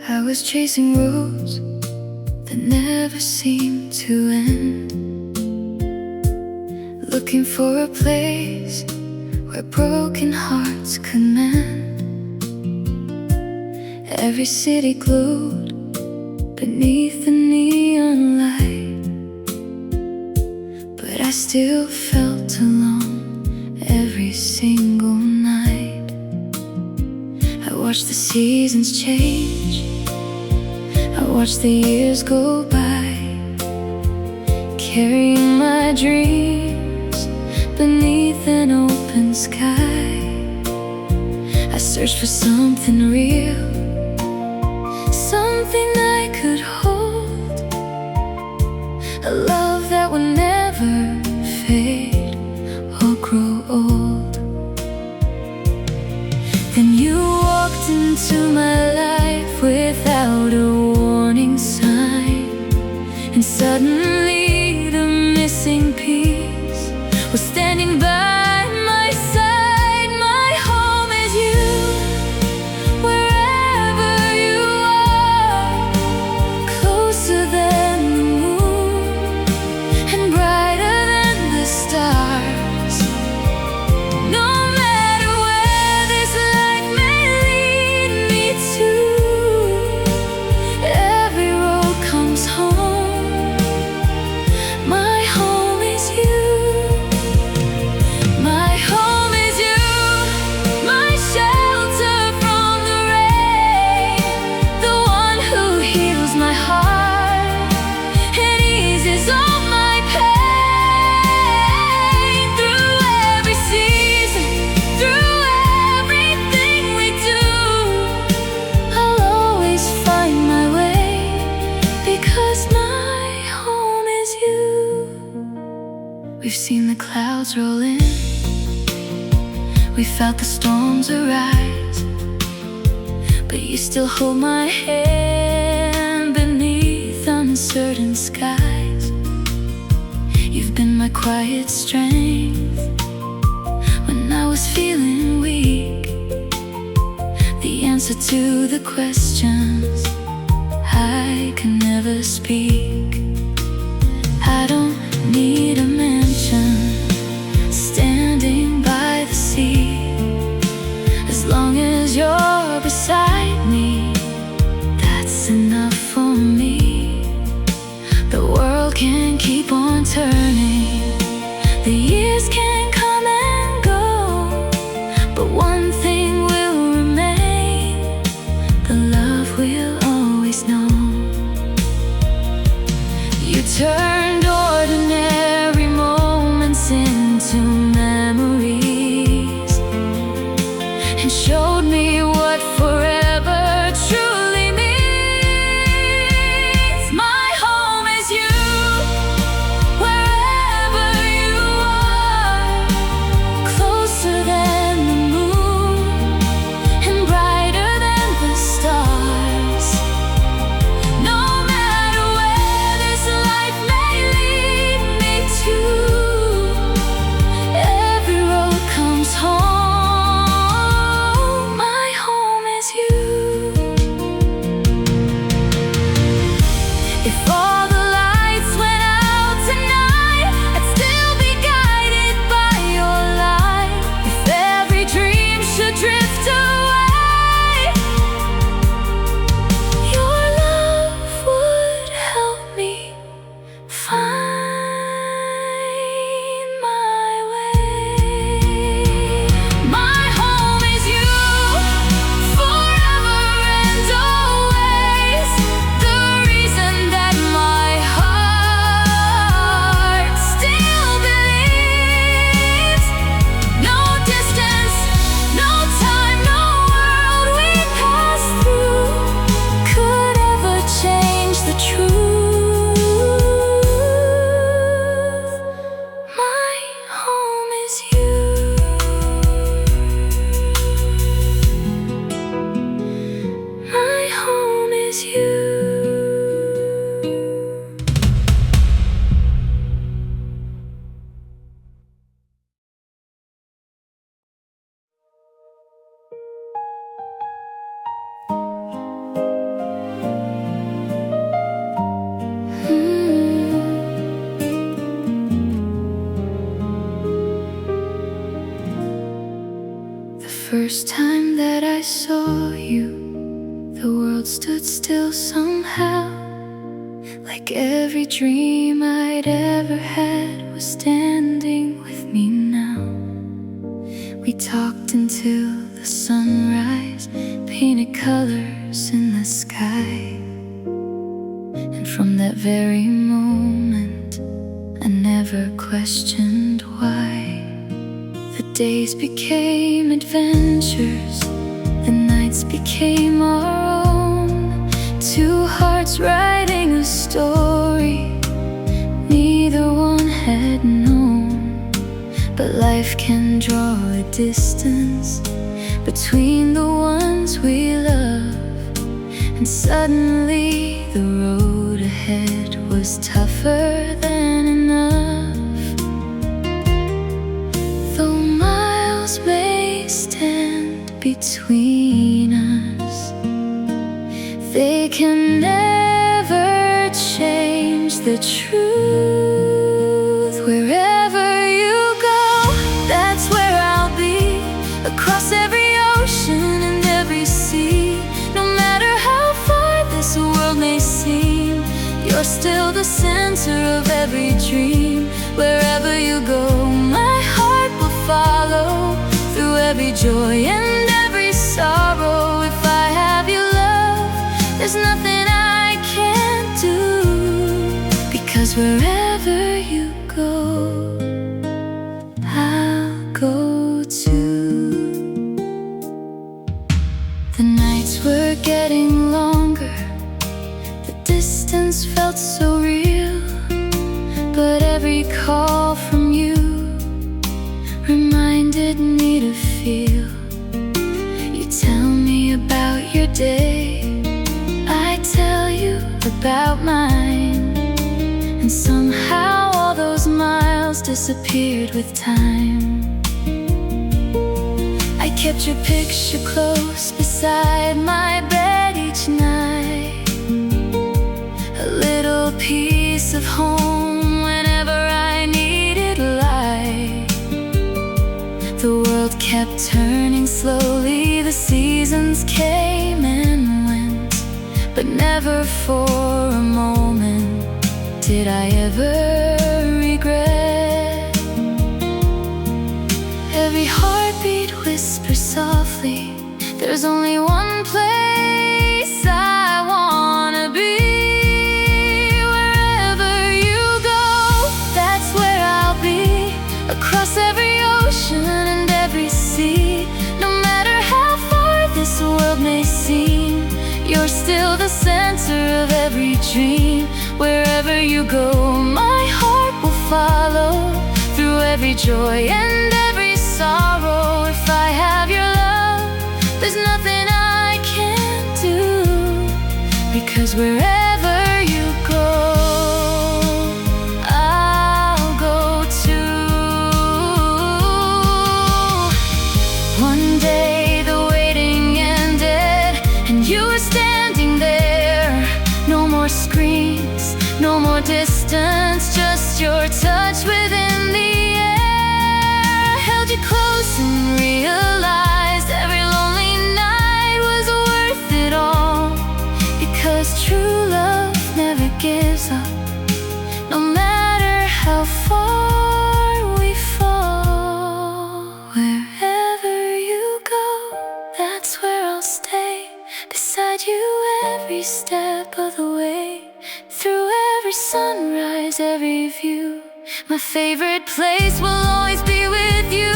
I was chasing roads that never seemed to end, looking for a place where broken hearts could mend. Every city glowed beneath the neon light, but I still felt alone every single night. I watched the seasons change, I watched the years go by, carrying my dreams beneath an open sky. I searched for something real, something I could hold, a love that would never fade or grow old. Then you walked into my life without a warning sign, and suddenly the missing piece was standing by my side. My home is you, wherever you are, closer than the moon and brighter than the stars. No matter where this life may lead me to, every road comes home. My home is you. My home is you, my shelter from the rain, the one who heals my heart and eases all my pain. Through every season, through everything we do, I'll always find my way, because my home is you. We've seen the clouds roll in, we felt the storms arise, but you still hold my hand beneath uncertain skies. You've been my quiet strength when I was feeling weak, the answer to the questions I can never speak. I don't need a mansion standing by the sea, as long as you're beside me, that's enough for me. The world can keep on turning, the years can come and go, but one thing will remain, the love we'll always know. You turned ordinary moments into memories and showed me what forever truly means. My home is you, wherever you are, closer than the moon and brighter than the stars. No matter where this life may lead me to, every road comes home. My home is you. If all the lights went out tonight, I'd still be guided by your light. If every dream should drift away, your love would help me find my way. My home is you, forever and always, the reason that my heart still believes. No distance, no time, no world we pass through could ever change the truth. My home is you. My home is you. world stood still somehow, like every dream I'd ever had was standing with me now. We talked until the sunrise, painted colors in the sky. And from that very moment, I never questioned why. The days became adventures, the nights became our own. Two hearts writing a story neither one had known. But life can draw a distance between the ones we love, and suddenly the road ahead was tougher than enough. Though miles may stand between us, they can never change the truth. Wherever you go, that's where I'll be, across every ocean and every sea. No matter how far this world may seem, you're still the center of every dream. Wherever you go, my heart will follow, through every joy and every sorrow. If I have your love, there's nothing I can't do, because wherever you go, I'll go too. The nights were getting longer, the distance felt so real, but every call from you reminded me to feel. You tell me about your day, I tell you about mine, and somehow all those miles disappeared with time. I kept your picture close beside my bed each night, a little piece of home whenever I needed light. The world kept turning slowly, the seasons came and went, but never for a moment did I ever regret. Every heartbeat whispers softly, there's only one place I wanna be. Wherever you go, that's where I'll be, across every ocean and every sea. No matter how far this world may seem, you're still the center of every dream. Wherever you go, my heart will follow, through every joy and every sorrow. If I have your love, there's nothing I can't do, because wherever you go, I'll go too. One day the waiting ended, and you were standing there. No more screens, no more distance, just your touch within the air. I held you close and realized every lonely night was worth it all, because true love never gives up, no matter how far we fall. Wherever you go, that's where I'll stay, beside you every step of the way, through every sunrise, every view. My favorite place will always be with you.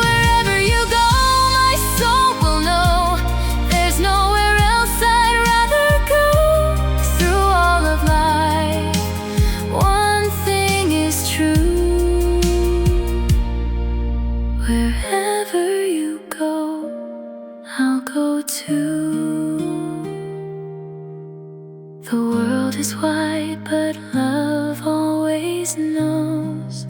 Wherever you go, my soul will know there's nowhere else I'd rather go. Through all of life, one thing is true. Wherever you go, I'll go too. The world is wide, but love always knows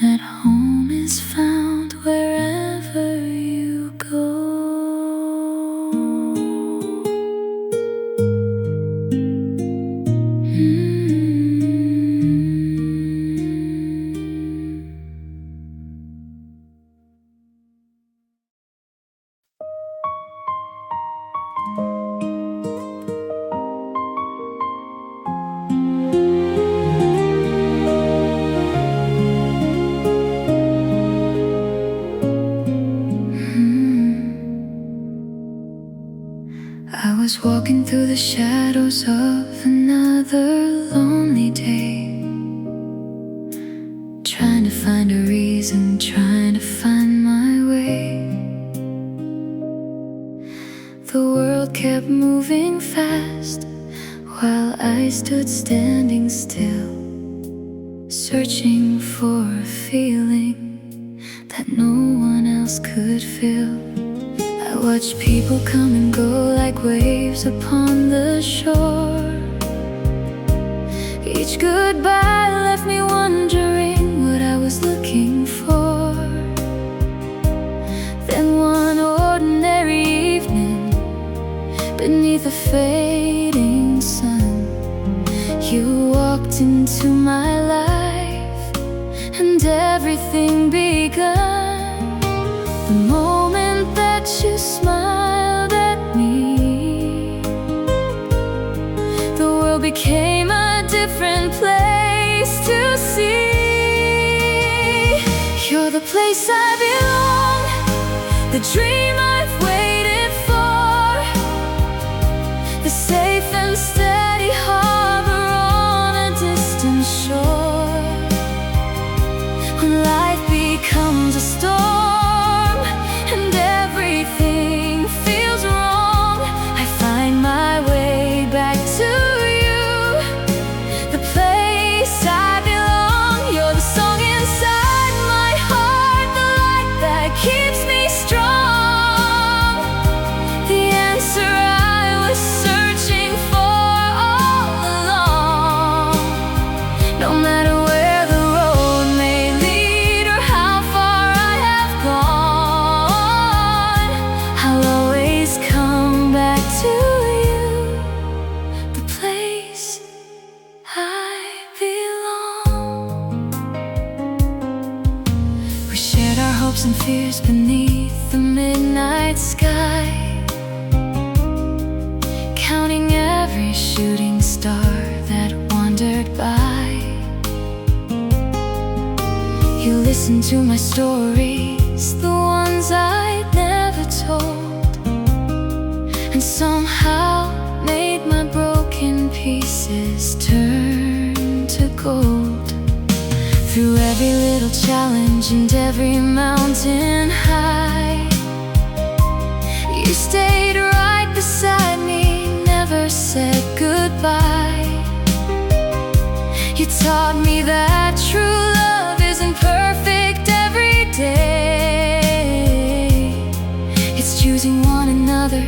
that home is found wherever you go. I was walking through the shadows of another lonely day, trying to find a reason, trying to find my way. The world kept moving fast while I stood standing still, searching for a feeling that no one else could feel. I watched people come and go like waves upon the shore. Each goodbye left me wondering what I was looking for. Then one ordinary evening, beneath a fading sun, you walked into my life and everything began. The moment that you smiled at me, the world became a different place to see. You're the place I belong, the dream I've waited for, the safe and steady harbor on a distant shore. When life becomes a storm and everything feels wrong, I find my way back to you, the place I belong. You're the song inside my heart, the light that keeps me strong, the answer I was searching for all along. No matter where the road may lead or how far I have gone, I'll always come back to you, the place I belong. We shared our hopes and fears beneath the midnight sky, counting every shooting star that wandered by. You listened to my stories, the ones I'd never told, and somehow made my broken pieces turn to gold. Through every little challenge and every mountain high, you stayed right beside me, never said goodbye. You taught me that true love isn't perfect every day. It's choosing one another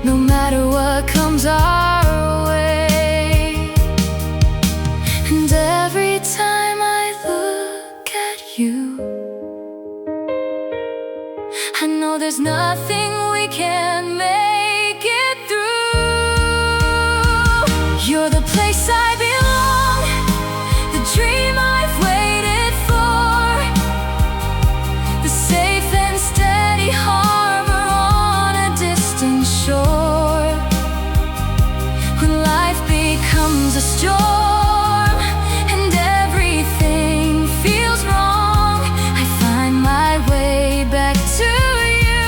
no matter what comes our way. And every time I look at you, I know there's nothing we can't make it through. You're the place I belong, the dream I've waited for, the safe and steady harbor on a distant shore. When life becomes a storm and everything feels wrong, I find my way back to you,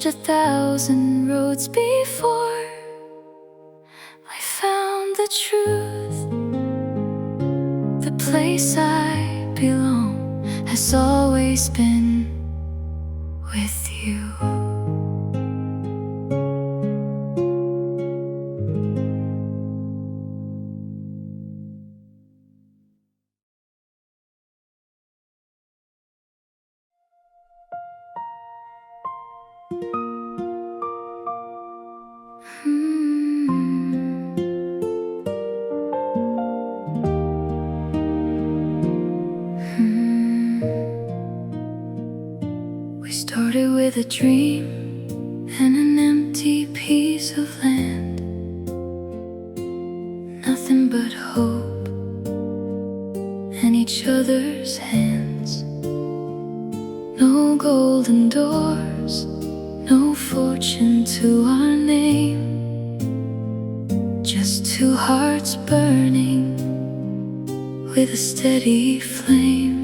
changed 1,000 roads before I found the truth. The place I belong has always been with you. We started with a dream and an empty piece of land. Nothing but hope and each other's hands. No golden doors, no fortune to our name. Just two hearts burning with a steady flame.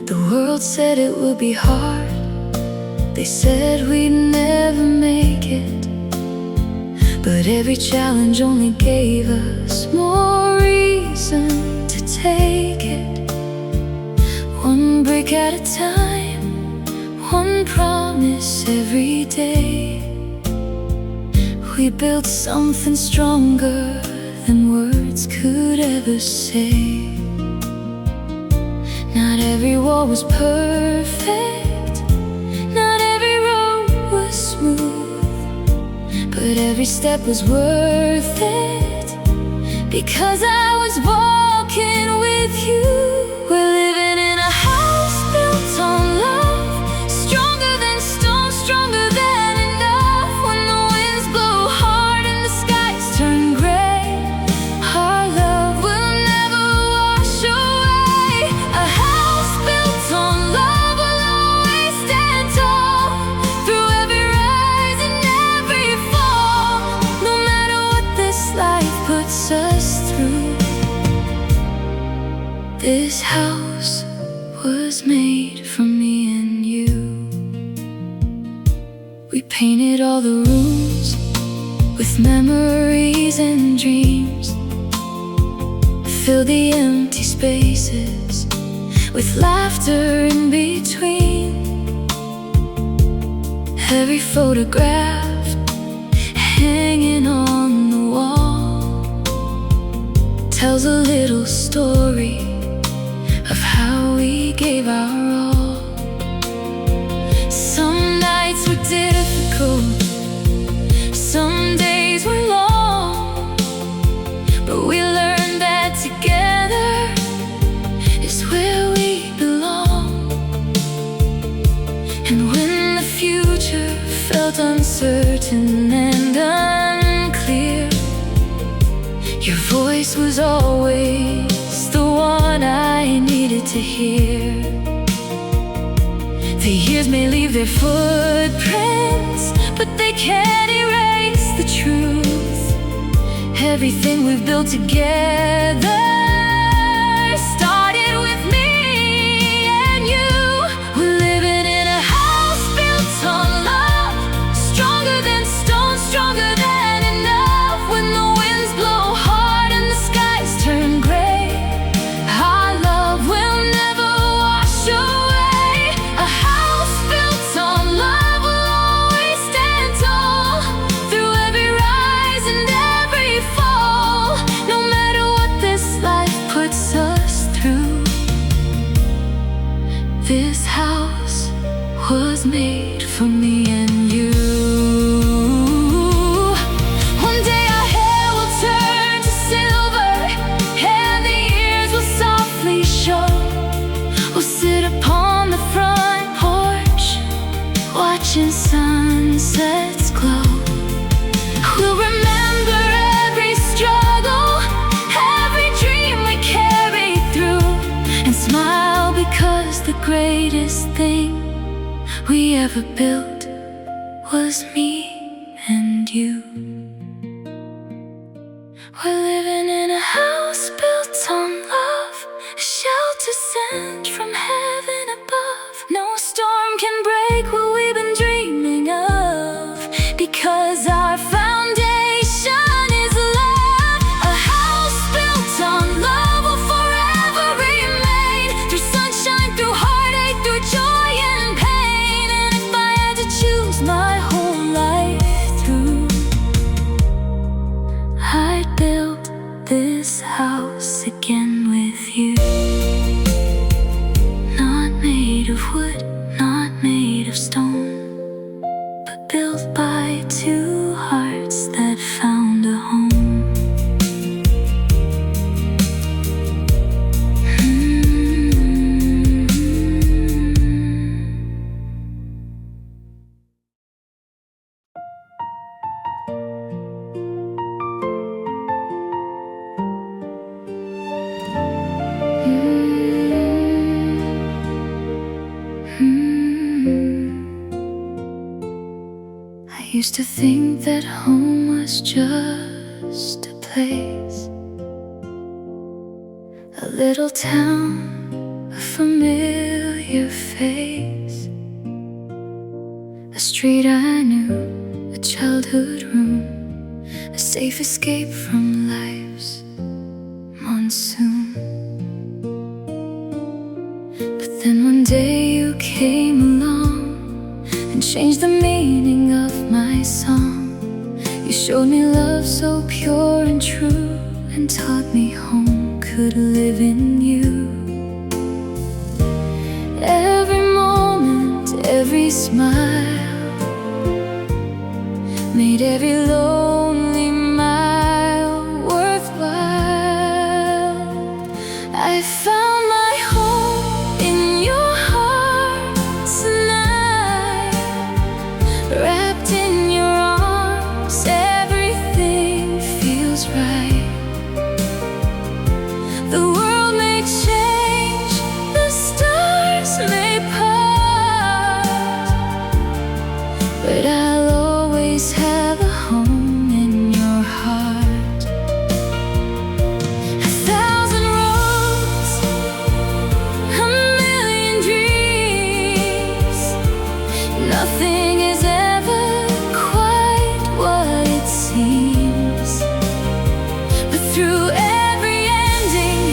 The world said it would be hard. They said we'd never make it. But every challenge only gave us more reason to take it. One brick at a time, one promise every day. We built something stronger than words could ever say. Not every wall was perfect, not every road was smooth, but every step was worth it, because I was walking with you. We're living in a house built on love, stronger than stone, stronger than enough. When the winds blow hard and the skies turn gray, our love will never wash away. A house built on love will always stand tall, through every rise and every fall. No matter what this life puts us through, this house was made for me and you. We painted all the rooms with memories and dreams, filled the empty spaces with laughter in between. Every photograph hanging on the wall tells a little story of how we gave our all. Some nights were difficult, some days were long, but we learned that together is where we belong. And when the future felt uncertain and unclear, your voice was always the one I needed to hear. The years may leave their footprints, but they can't erase the truth. Everything we've built together started with me and you. We're living in a house built on love, stronger than stone, stronger than enough. When the winds blow hard and the skies turn gray, our love will never wash away. A house built on love will always stand tall, through every rise and every fall. No matter what this life puts us through, this house was made for me and you. One day our hair will turn to silver, and the years will softly show. We'll sit upon the front porch, watching sunsets glow. We'll remember every struggle, every dream we carried through, and smile because the greatest thing we ever built was me and you. We're living in a house built on love, a shelter sent from heaven above. No storm can break what we've been dreaming this house again with you. Not made of wood, not made of stone, but built by two hearts that found a home. I used to think that home was just a place, a little town, a familiar face, a street I knew, a childhood room, a safe escape from life's monsoon. But then one day you came along and changed the meaning of my song. You showed me love so pure and true, and taught me home could live in you. Every moment, every smile made every lonely mile worthwhile. I found my home in your heart tonight. Wrapped in your arms, everything feels right. The world may change, the stars may part, but I'll always have a home in your heart. A thousand roads, a million dreams, nothing is ever quite what it seems. But through every ending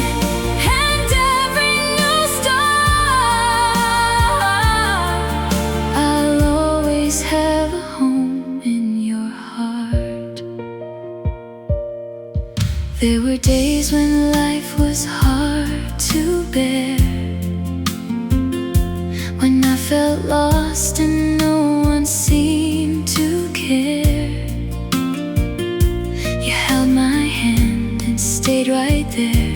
and every new start, I'll always have a home in your heart. There were days when life was hard to bear, when I felt lost and no one seemed to care. You held my hand and stayed right there,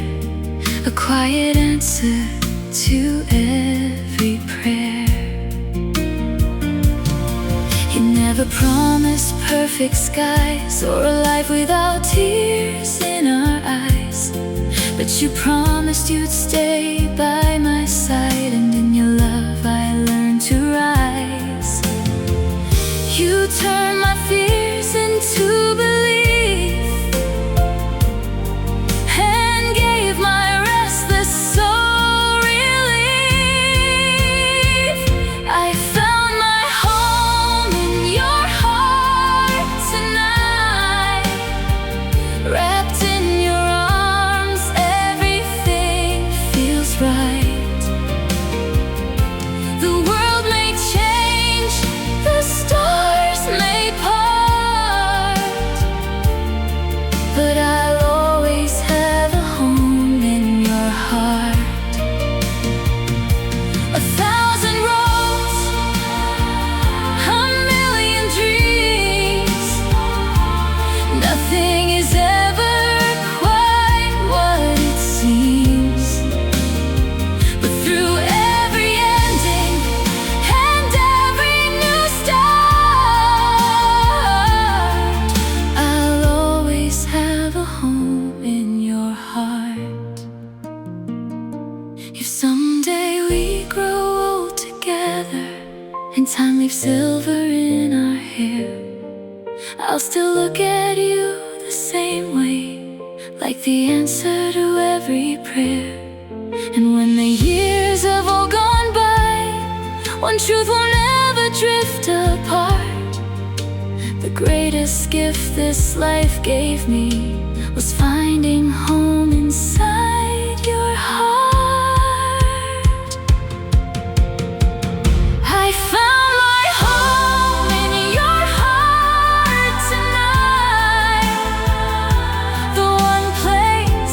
a quiet answer to every prayer. You never promised perfect skies or a life without tears in our eyes, but you promised you'd stay by my side, and in your love I learned to rise. You turned my fears into belief and gave my restless soul relief. I found my home in your heart tonight. Wrapped in your arms, everything feels right. The world may change, the stars may part, but I'll always have a home in your heart. A thousand roads, a million dreams, nothing is ever quite what it seems. But through every ending and every new start, I'll always have a home in your heart. If someday we grow old together and time leaves silver in our hair, I'll still look at you the same way, like the answer to every prayer. And when the years have all gone by, one truth will never drift apart. The greatest gift this life gave me was finding home inside your heart. I found my home in your heart tonight, the one place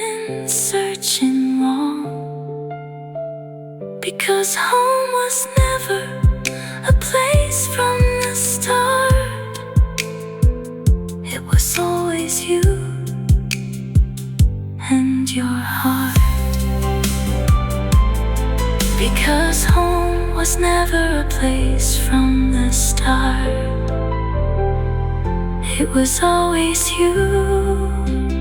been searching long, because home was never a place from the start. It was always you and your heart. Because home was never a place from the start. It was always you